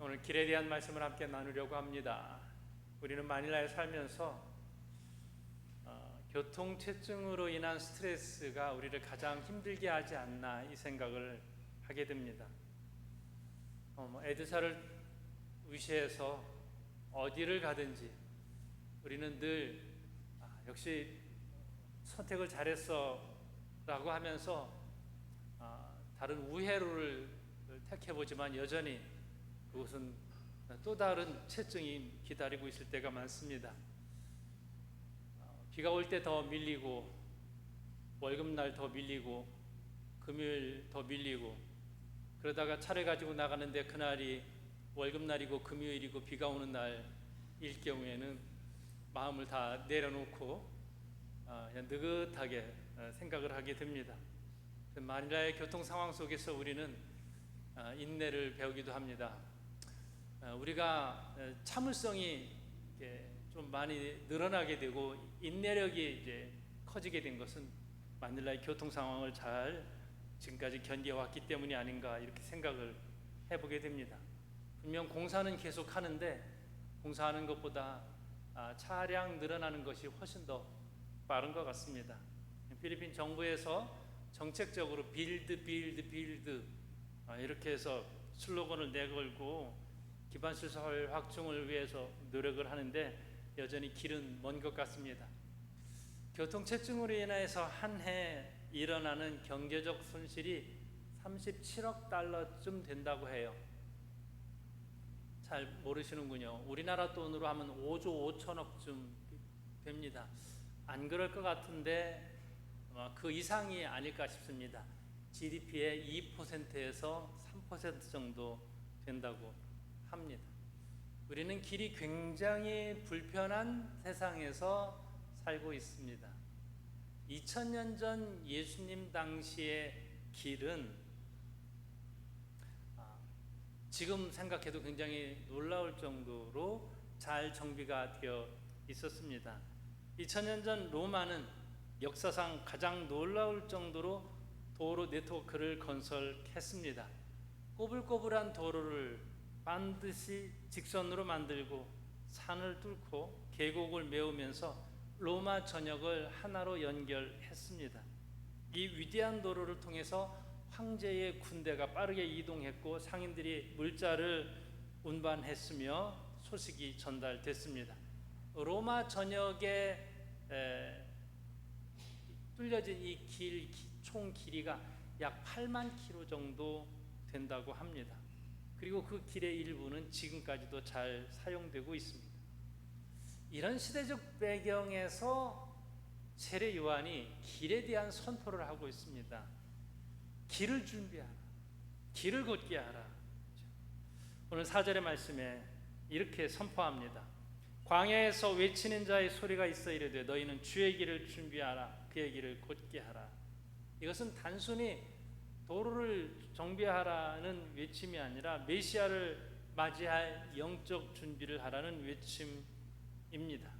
오늘 길에 대한 말씀을 함께 나누려고 합니다. 우리는 마닐라에 살면서 교통체증으로 인한 스트레스가 우리를 가장 힘들게 하지 않나 이 생각을 하게 됩니다. 에드사를 위시해서 어디를 가든지 우리는 늘 역시 선택을 잘했어 라고 하면서 다른 우회로를 택해보지만 여전히 그것은 또 다른 체증이 기다리고 있을 때가 많습니다. 비가 올 때 더 밀리고, 월급날 더 밀리고, 금요일 더 밀리고, 그러다가 차를 가지고 나가는데 그날이 월급날이고 금요일이고 비가 오는 날일 경우에는 마음을 다 내려놓고 그냥 느긋하게 생각을 하게 됩니다. 마닐라의 교통 상황 속에서 우리는 인내를 배우기도 합니다. 우리가 참을성이 좀 많이 늘어나게 되고 인내력이 이제 커지게 된 것은 마닐라의 교통 상황을 잘 지금까지 견뎌왔기 때문이 아닌가 이렇게 생각을 해보게 됩니다. 분명 공사는 계속 하는데 공사하는 것보다 차량 늘어나는 것이 훨씬 더 빠른 것 같습니다. 필리핀 정부에서 정책적으로 빌드 이렇게 해서 슬로건을 내걸고 기반시설 확충을 위해서 노력을 하는데 여전히 길은 먼 것 같습니다. 교통체증으로 인해서 한 해 일어나는 경제적 손실이 37억 달러쯤 된다고 해요. 잘 모르시는군요. 우리나라 돈으로 하면 5조 5천억쯤 됩니다. 안 그럴 것 같은데 그 이상이 아닐까 싶습니다. GDP의 2%에서 3% 정도 된다고 합니다. 우리는 길이 굉장히 불편한 세상에서 살고 있습니다. 2000년 전 예수님 당시의 길은 지금 생각해도 굉장히 놀라울 정도로 잘 정비가 되어 있었습니다. 2000년 전 로마는 역사상 가장 놀라울 정도로 도로 네트워크를 건설했습니다. 꼬불꼬불한 도로를 반드시 직선으로 만들고 산을 뚫고 계곡을 메우면서 로마 전역을 하나로 연결했습니다. 이 위대한 도로를 통해서 황제의 군대가 빠르게 이동했고 상인들이 물자를 운반했으며 소식이 전달됐습니다. 로마 전역에 뚫려진 이 길, 총 길이가 약 8만 킬로 정도 된다고 합니다. 그리고 그 길의 일부는 지금까지도 잘 사용되고 있습니다. 이런 시대적 배경에서 세례 요한이 길에 대한 선포를 하고 있습니다. 길을 준비하라. 길을 곧게 하라. 오늘 4절의 말씀에 이렇게 선포합니다. 광야에서 외치는 자의 소리가 있어 이르되 너희는 주의 길을 준비하라. 그의 길을 곧게 하라. 이것은 단순히 도로를 정비하라는 외침이 아니라 메시아를 맞이할 영적 준비를 하라는 외침입니다.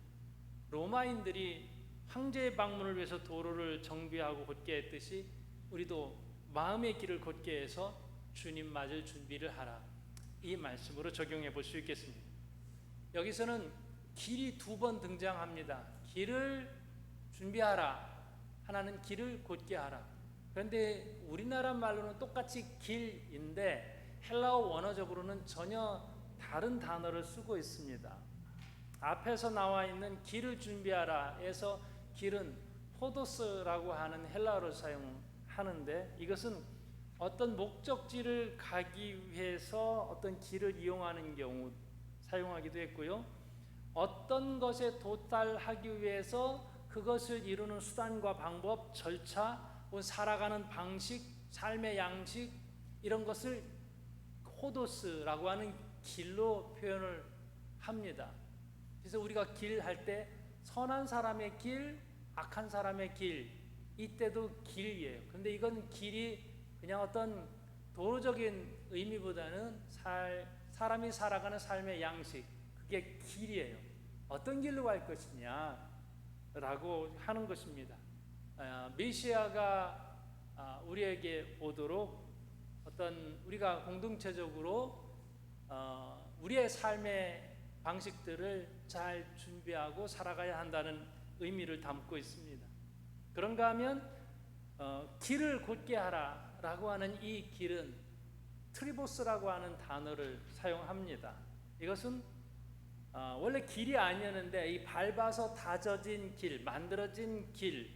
로마인들이 황제의 방문을 위해서 도로를 정비하고 곧게 했듯이 우리도 마음의 길을 곧게 해서 주님 맞을 준비를 하라. 이 말씀으로 적용해 볼 수 있겠습니다. 여기서는 길이 두 번 등장합니다. 길을 준비하라. 하나는 길을 곧게 하라. 그런데 우리나라 말로는 똑같이 길인데 헬라어 원어적으로는 전혀 다른 단어를 쓰고 있습니다. 앞에서 나와 있는 길을 준비하라에서 길은 포도스라고 하는 헬라어를 사용하는데 이것은 어떤 목적지를 가기 위해서 어떤 길을 이용하는 경우 사용하기도 했고요. 어떤 것에 도달하기 위해서 그것을 이루는 수단과 방법, 절차, 살아가는 방식, 삶의 양식 이런 것을 호도스라고 하는 길로 표현을 합니다. 그래서 우리가 길 할 때 선한 사람의 길, 악한 사람의 길 이때도 길이에요. 그런데 이건 길이 그냥 어떤 도로적인 의미보다는 사람이 살아가는 삶의 양식 그게 길이에요. 어떤 길로 갈 것이냐 라고 하는 것입니다. 메시아가 우리에게 오도록 어떤 우리가 공동체적으로 우리의 삶의 방식들을 잘 준비하고 살아가야 한다는 의미를 담고 있습니다. 그런가 하면 길을 곧게 하라라고 하는 이 길은 트리보스라고 하는 단어를 사용합니다. 이것은 원래 길이 아니었는데 이 밟아서 다져진 길, 만들어진 길,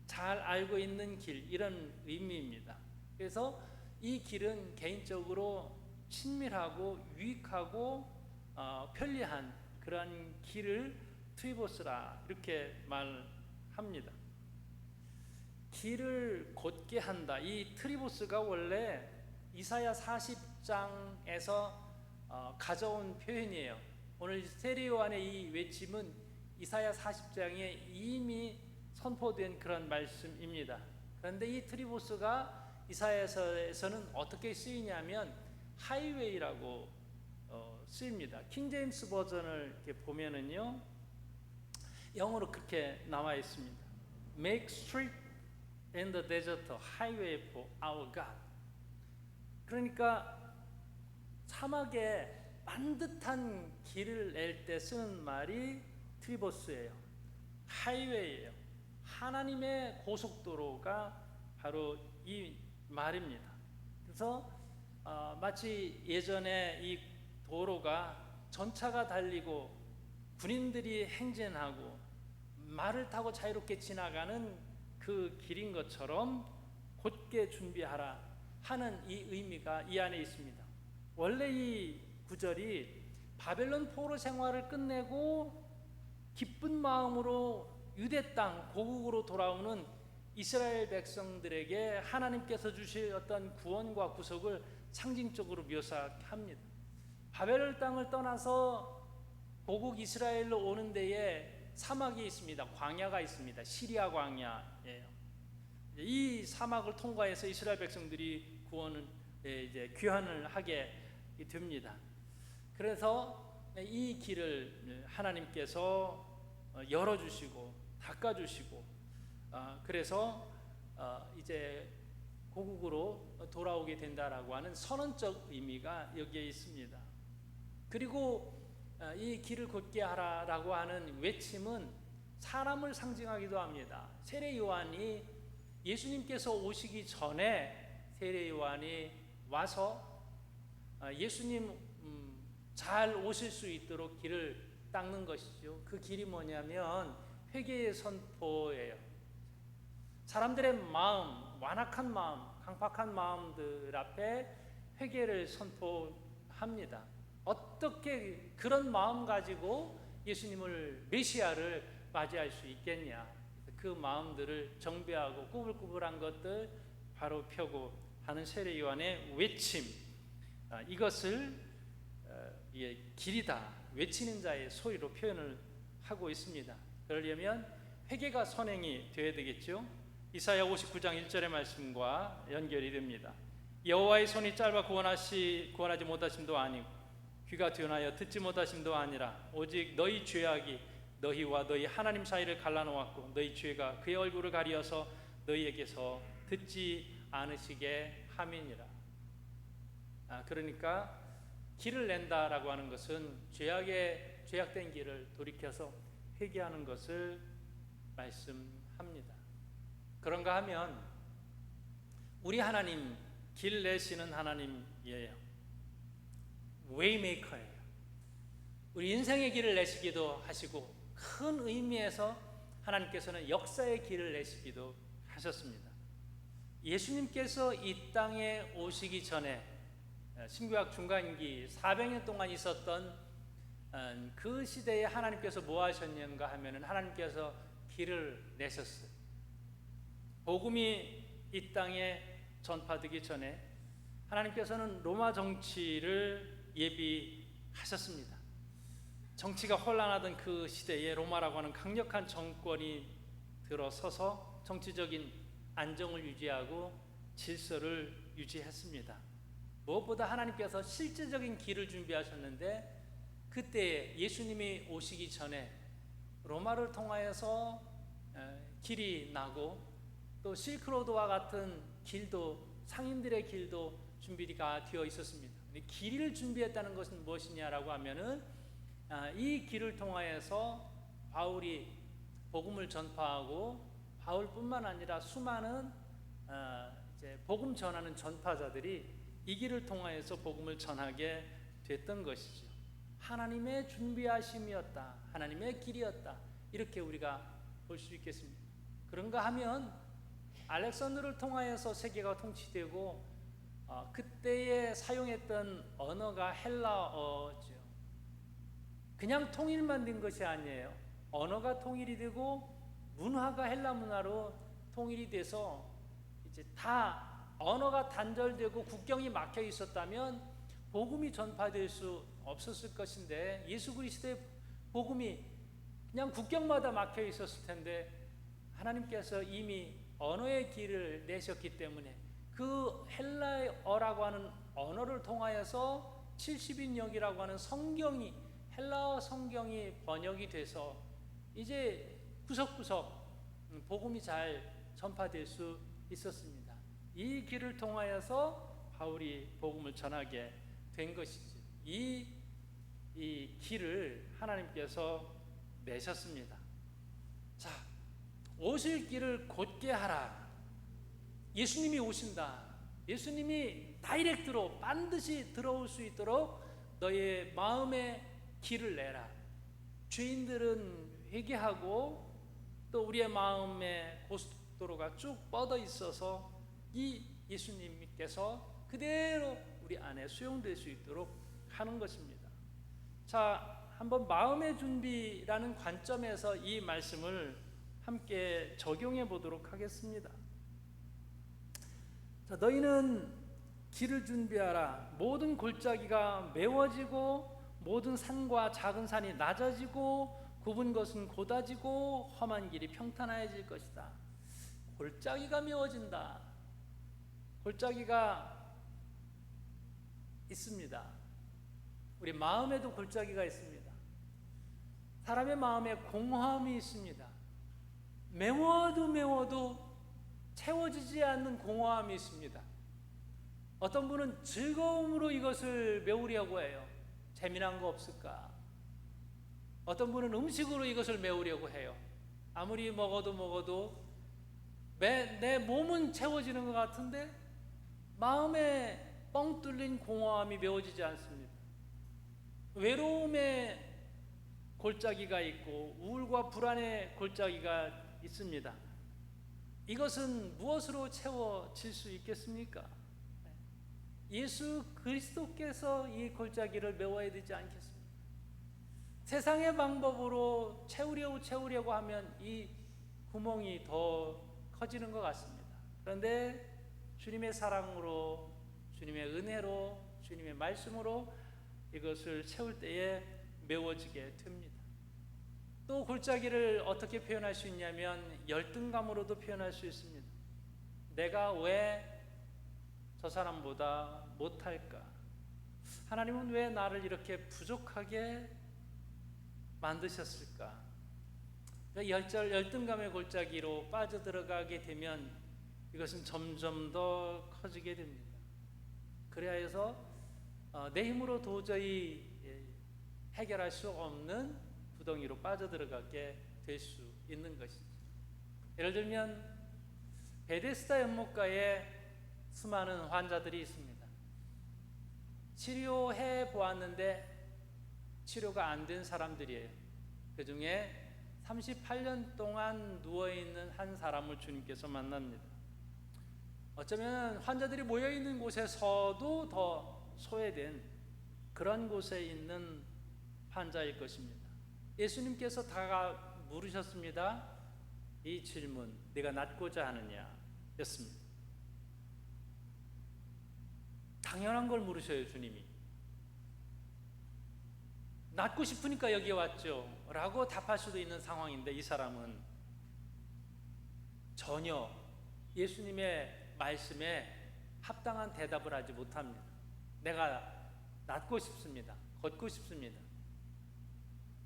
잘 알고 있는 길, 이런 의미입니다. 그래서 이 길은 개인적으로 친밀하고 유익하고 편리한 그런 길을 트리보스라 이렇게 말합니다. 길을 곧게 한다. 이 트리보스가 원래 이사야 40장에서 가져온 표현이에요. 오늘 세례 요한의 이 외침은 이사야 40장에 이미 선포된 그런 말씀입니다. 그런데 이 트리보스가 이사야서에서는 어떻게 쓰이냐면 하이웨이라고 쓰입니다. 킹제임스 버전을 이렇게 보면은요, 영어로 그렇게 나와 있습니다. Make street in the desert a highway for our God. 그러니까 사막에 반듯한 길을 낼 때 쓰는 말이 트리보스예요. 하이웨이예요. 하나님의 고속도로가 바로 이 말입니다. 그래서 마치 예전에 이 도로가 전차가 달리고 군인들이 행진하고 말을 타고 자유롭게 지나가는 그 길인 것처럼 곧게 준비하라 하는 이 의미가 이 안에 있습니다. 원래 이 구절이 바벨론 포로 생활을 끝내고 기쁜 마음으로 유대 땅 고국으로 돌아오는 이스라엘 백성들에게 하나님께서 주실 어떤 구원과 구속을 상징적으로 묘사합니다. 바벨론 땅을 떠나서 고국 이스라엘로 오는 데에 사막이 있습니다. 광야가 있습니다. 시리아 광야예요. 이 사막을 통과해서 이스라엘 백성들이 구원을 이제 귀환을 하게 됩니다. 그래서 이 길을 하나님께서 열어주시고 닦아주시고 그래서 이제 고국으로 돌아오게 된다라고 하는 선언적 의미가 여기에 있습니다. 그리고 이 길을 곧게 하라라고 하는 외침은 사람을 상징하기도 합니다. 세례 요한이 예수님께서 오시기 전에 세례 요한이 와서 예수님 잘 오실 수 있도록 길을 닦는 것이죠. 그 길이 뭐냐면 회개의 선포예요. 사람들의 마음, 완악한 마음, 강팍한 마음들 앞에 회개를 선포합니다. 어떻게 그런 마음 가지고 예수님을 메시아를 맞이할 수 있겠냐? 그 마음들을 정배하고 꾸불꾸불한 것들 바로 펴고 하는 세례 요한의 외침, 이것을 길이다 외치는 자의 소리로 표현을 하고 있습니다. 그러려면 회개가 선행이 되어야 되겠죠. 이사야 59장 1절의 말씀과 연결이 됩니다. 여호와의 손이 짧아 구원하지 못하심도 아니고 귀가 둔하여 듣지 못하심도 아니라 오직 너희 죄악이 너희와 너희 하나님 사이를 갈라놓았고 너희 죄가 그의 얼굴을 가리어서 너희에게서 듣지 않으시게 함이니라. 그러니까 길을 낸다라고 하는 것은 죄악된 길을 돌이켜서 회개하는 것을 말씀합니다. 그런가 하면 우리 하나님 길 내시는 하나님이에요. 웨이메이커예요. 우리 인생의 길을 내시기도 하시고 큰 의미에서 하나님께서는 역사의 길을 내시기도 하셨습니다. 예수님께서 이 땅에 오시기 전에 신구약 중간기 400년 동안 있었던 그 시대에 하나님께서 뭐 하셨는가 하면은 하나님께서 길을 내셨어요. 복음이 이 땅에 전파되기 전에 하나님께서는 로마 정치를 예비하셨습니다. 정치가 혼란하던 그 시대에 로마라고 하는 강력한 정권이 들어서서 정치적인 안정을 유지하고 질서를 유지했습니다. 무엇보다 하나님께서 실제적인 길을 준비하셨는데 그때 예수님이 오시기 전에 로마를 통하여서 길이 나고 또 실크로드와 같은 길도 상인들의 길도 준비가 되어 있었습니다. 길을 준비했다는 것은 무엇이냐라고 하면은 이 길을 통하여서 바울이 복음을 전파하고 바울뿐만 아니라 수많은 이제 복음 전하는 전파자들이 이 길을 통하여서 복음을 전하게 됐던 것이죠. 하나님의 준비하심이었다. 하나님의 길이었다. 이렇게 우리가 볼 수 있겠습니다. 그런가 하면 알렉산더를 통하여서 세계가 통치되고 그때에 사용했던 언어가 헬라어죠. 그냥 통일만 된 것이 아니에요. 언어가 통일이 되고 문화가 헬라 문화로 통일이 돼서 이제 다 언어가 단절되고 국경이 막혀 있었다면 복음이 전파될 수 없었을 것인데, 예수 그리스도의 복음이 그냥 국경마다 막혀 있었을 텐데 하나님께서 이미 언어의 길을 내셨기 때문에 그 헬라어라고 하는 언어를 통하여서 70인역이라고 하는 성경이, 헬라어 성경이 번역이 돼서 이제 구석구석 복음이 잘 전파될 수 있었습니다. 이 길을 통하여서 바울이 복음을 전하게 된 것이죠. 이 길을 하나님께서 내셨습니다. 자, 오실 길을 곧게 하라. 예수님이 오신다. 예수님이 다이렉트로 반드시 들어올 수 있도록 너의 마음의 길을 내라. 죄인들은 회개하고 또 우리의 마음의 고속도로가 쭉 뻗어 있어서 이 예수님께서 그대로 우리 안에 수용될 수 있도록 하는 것입니다. 자, 한번 마음의 준비라는 관점에서 이 말씀을 함께 적용해 보도록 하겠습니다. 자, 너희는 길을 준비하라. 모든 골짜기가 메워지고 모든 산과 작은 산이 낮아지고 굽은 것은 곧아지고 험한 길이 평탄해질 것이다. 골짜기가 메워진다. 골짜기가 있습니다. 우리 마음에도 골짜기가 있습니다. 사람의 마음에 공허함이 있습니다. 메워도 채워지지 않는 공허함이 있습니다. 어떤 분은 즐거움으로 이것을 메우려고 해요. 재미난 거 없을까? 어떤 분은 음식으로 이것을 메우려고 해요. 아무리 먹어도 내 몸은 채워지는 것 같은데 마음에 뻥 뚫린 공허함이 메워지지 않습니다. 외로움의 골짜기가 있고 우울과 불안의 골짜기가 있습니다. 이것은 무엇으로 채워질 수 있겠습니까? 예수 그리스도께서 이 골짜기를 메워야 되지 않겠습니까? 세상의 방법으로 채우려고 하면 이 구멍이 더 커지는 것 같습니다. 그런데 주님의 사랑으로, 주님의 은혜로, 주님의 말씀으로 이것을 채울 때에 메워지게 됩니다. 또 골짜기를 어떻게 표현할 수 있냐면 열등감으로도 표현할 수 있습니다. 내가 왜 저 사람보다 못할까? 하나님은 왜 나를 이렇게 부족하게 만드셨을까? 열등감의 골짜기로 빠져들어가게 되면 이것은 점점 더 커지게 됩니다. 그래야 해서 내 힘으로 도저히 해결할 수 없는 구덩이로 빠져들어가게 될 수 있는 것이죠. 예를 들면 베데스다 연못가에 수많은 환자들이 있습니다. 치료해 보았는데 치료가 안 된 사람들이에요. 그 중에 38년 동안 누워있는 한 사람을 주님께서 만납니다. 어쩌면 환자들이 모여있는 곳에서도 더 소외된 그런 곳에 있는 환자일 것입니다. 예수님께서 다가 물으셨습니다. 이 질문, 네가 낫고자 하느냐? 였습니다. 당연한 걸 물으셔요, 주님이. 낫고 싶으니까 여기에 왔죠 라고 답할 수도 있는 상황인데 이 사람은 전혀 예수님의 말씀에 합당한 대답을 하지 못합니다. 내가 낫고 싶습니다. 걷고 싶습니다.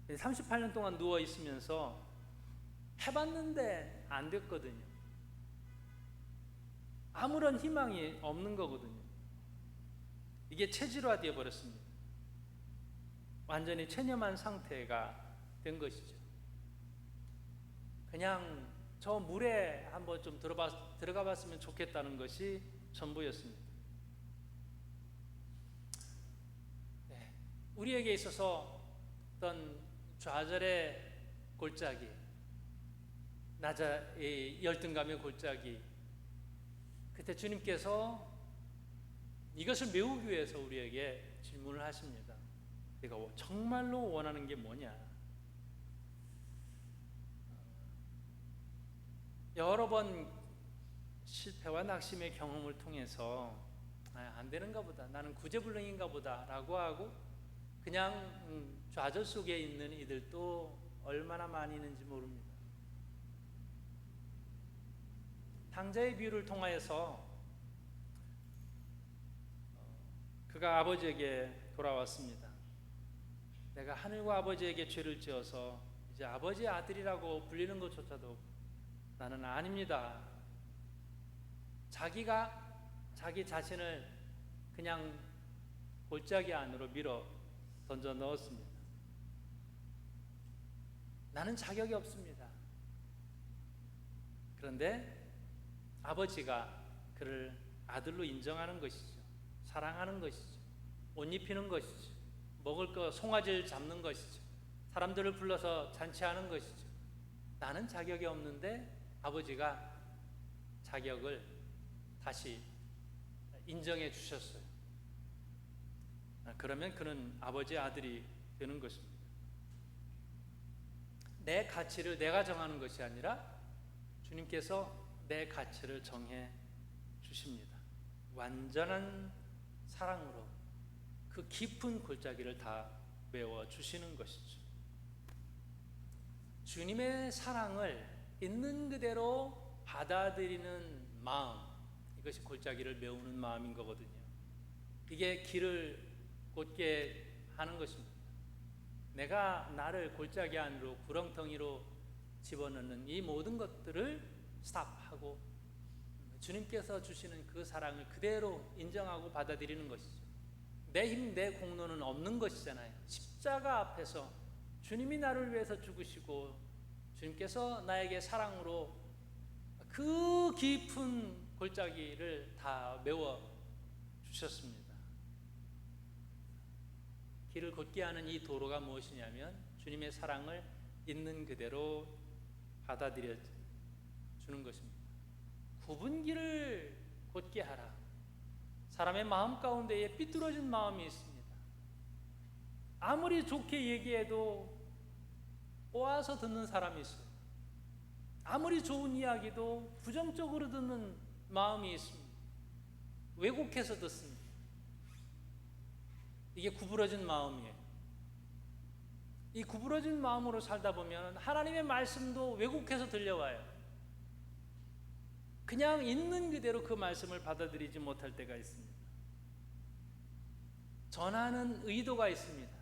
38년 동안 누워 있으면서 해봤는데 안 됐거든요. 아무런 희망이 없는 거거든요. 이게 체질화되어 버렸습니다. 완전히 체념한 상태가 된 것이죠. 그냥 저 물에 한번 좀 들어가 봤으면 좋겠다는 것이 전부였습니다. 네, 우리에게 있어서 어떤 좌절의 골짜기, 나자의 열등감의 골짜기, 그때 주님께서 이것을 메우기 위해서 우리에게 질문을 하십니다. 내가 정말로 원하는 게 뭐냐? 여러 번 실패와 낙심의 경험을 통해서 안 되는가 보다, 나는 구제불능인가 보다 라고 하고 그냥 좌절 속에 있는 이들도 얼마나 많이 있는지 모릅니다. 탕자의 비유를 통하여서 그가 아버지에게 돌아왔습니다. 내가 하늘과 아버지에게 죄를 지어서 이제 아버지의 아들이라고 불리는 것조차도 나는 아닙니다. 자기가 자기 자신을 그냥 골짜기 안으로 밀어 던져 넣었습니다. 나는 자격이 없습니다. 그런데 아버지가 그를 아들로 인정하는 것이죠. 사랑하는 것이죠. 옷 입히는 것이죠. 먹을 거 송아지를 잡는 것이죠. 사람들을 불러서 잔치하는 것이죠. 나는 자격이 없는데 아버지가 자격을 다시 인정해 주셨어요. 그러면 그는 아버지의 아들이 되는 것입니다. 내 가치를 내가 정하는 것이 아니라 주님께서 내 가치를 정해 주십니다. 완전한 사랑으로 그 깊은 골짜기를 다 메워 주시는 것이죠. 주님의 사랑을 있는 그대로 받아들이는 마음, 이것이 골짜기를 메우는 마음인 거거든요. 이게 길을 곧게 하는 것입니다. 내가 나를 골짜기 안으로 구렁텅이로 집어넣는 이 모든 것들을 스탑하고 주님께서 주시는 그 사랑을 그대로 인정하고 받아들이는 것이죠. 내 힘, 내 공로는 없는 것이잖아요. 십자가 앞에서 주님이 나를 위해서 죽으시고 주님께서 나에게 사랑으로 그 깊은 골짜기를 다 메워 주셨습니다. 길을 곧게 하는 이 도로가 무엇이냐면 주님의 사랑을 있는 그대로 받아들여 주는 것입니다. 굽은 길을 곧게 하라. 사람의 마음 가운데에 삐뚤어진 마음이 있습니다. 아무리 좋게 얘기해도 꼬아서 듣는 사람이 있어요. 아무리 좋은 이야기도 부정적으로 듣는 마음이 있습니다. 왜곡해서 듣습니다. 이게 구부러진 마음이에요. 이 구부러진 마음으로 살다 보면 하나님의 말씀도 왜곡해서 들려와요. 그냥 있는 그대로 그 말씀을 받아들이지 못할 때가 있습니다. 전하는 의도가 있습니다.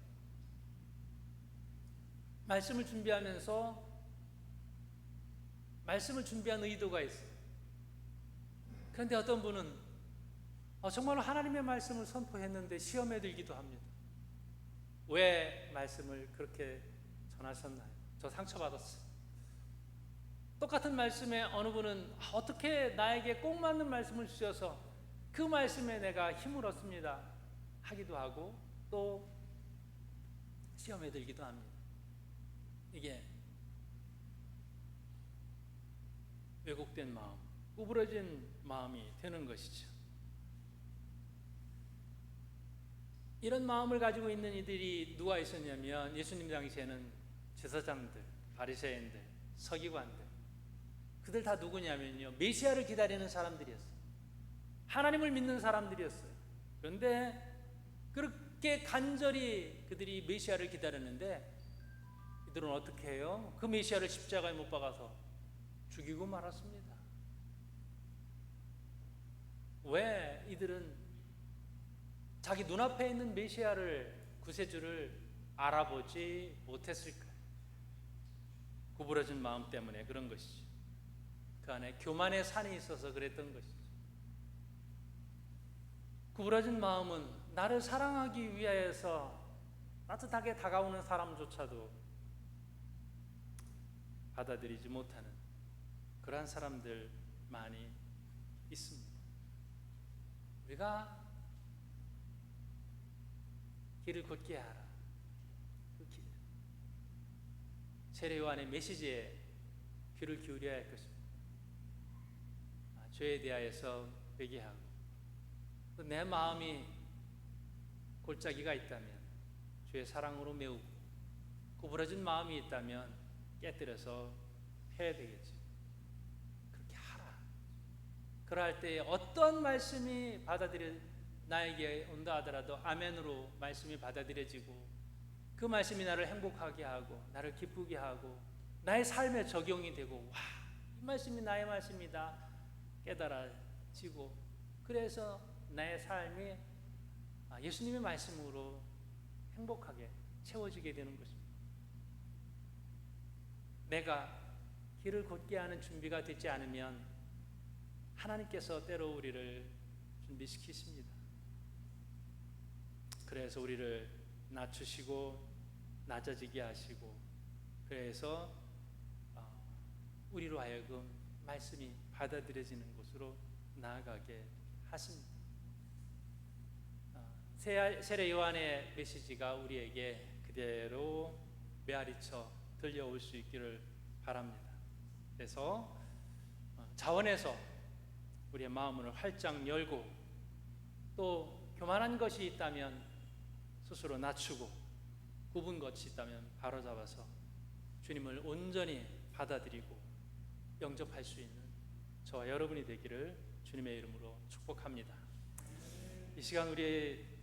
말씀을 준비하면서 말씀을 준비한 의도가 있어요. 그런데 어떤 분은 정말로 하나님의 말씀을 선포했는데 시험에 들기도 합니다. 왜 말씀을 그렇게 전하셨나요? 저 상처받았어요. 똑같은 말씀에 어느 분은 어떻게 나에게 꼭 맞는 말씀을 주셔서 그 말씀에 내가 힘을 얻습니다 하기도 하고 또 시험에 들기도 합니다. 이게 왜곡된 마음, 구부러진 마음이 되는 것이죠. 이런 마음을 가지고 있는 이들이 누가 있었냐면 예수님 당시에는 제사장들, 바리새인들, 서기관들, 그들 다 누구냐면요, 메시아를 기다리는 사람들이었어요. 하나님을 믿는 사람들이었어요. 그런데 그렇게 간절히 그들이 메시아를 기다렸는데 이들은 어떻게 해요? 그 메시아를 십자가에 못 박아서 죽이고 말았습니다. 왜 이들은 자기 눈앞에 있는 메시아를, 구세주를 알아보지 못했을까요? 구부러진 마음 때문에 그런 것이죠. 그 안에 교만의 산이 있어서 그랬던 것이죠. 구부러진 마음은 나를 사랑하기 위해서 따뜻하게 다가오는 사람조차도 받아들이지 못하는 그러한 사람들 많이 있습니다. 우리가 길을 걷게 하라. 그 길. 세례 요한의 메시지에 귀를 기울여야 할 것입니다. 죄에 대하여서 회개하고 또 내 마음이 골짜기가 있다면 주의 사랑으로 메우고 구부러진 마음이 있다면 깨뜨려서 해야 되겠지. 그렇게 하라. 그럴 때 어떤 말씀이 나에게 온다 하더라도 아멘으로 말씀이 받아들여지고 그 말씀이 나를 행복하게 하고 나를 기쁘게 하고 나의 삶에 적용이 되고 와, 이 말씀이 나의 말씀이다 깨달아지고 그래서 나의 삶이 예수님의 말씀으로 행복하게 채워지게 되는 것입니다. 내가 길을 걷게 하는 준비가 되지 않으면 하나님께서 때로 우리를 준비시키십니다. 그래서 우리를 낮추시고 낮아지게 하시고 그래서 우리로 하여금 말씀이 받아들여지는 곳으로 나아가게 하십니다. 세례 요한의 메시지가 우리에게 그대로 메아리쳐 들려올 수 있기를 바랍니다. 그래서 자원해서 우리의 마음을 활짝 열고 또 교만한 것이 있다면 스스로 낮추고 굽은 것이 있다면 바로잡아서 주님을 온전히 받아들이고 영접할 수 있는 저와 여러분이 되기를 주님의 이름으로 축복합니다. 이 시간 우리의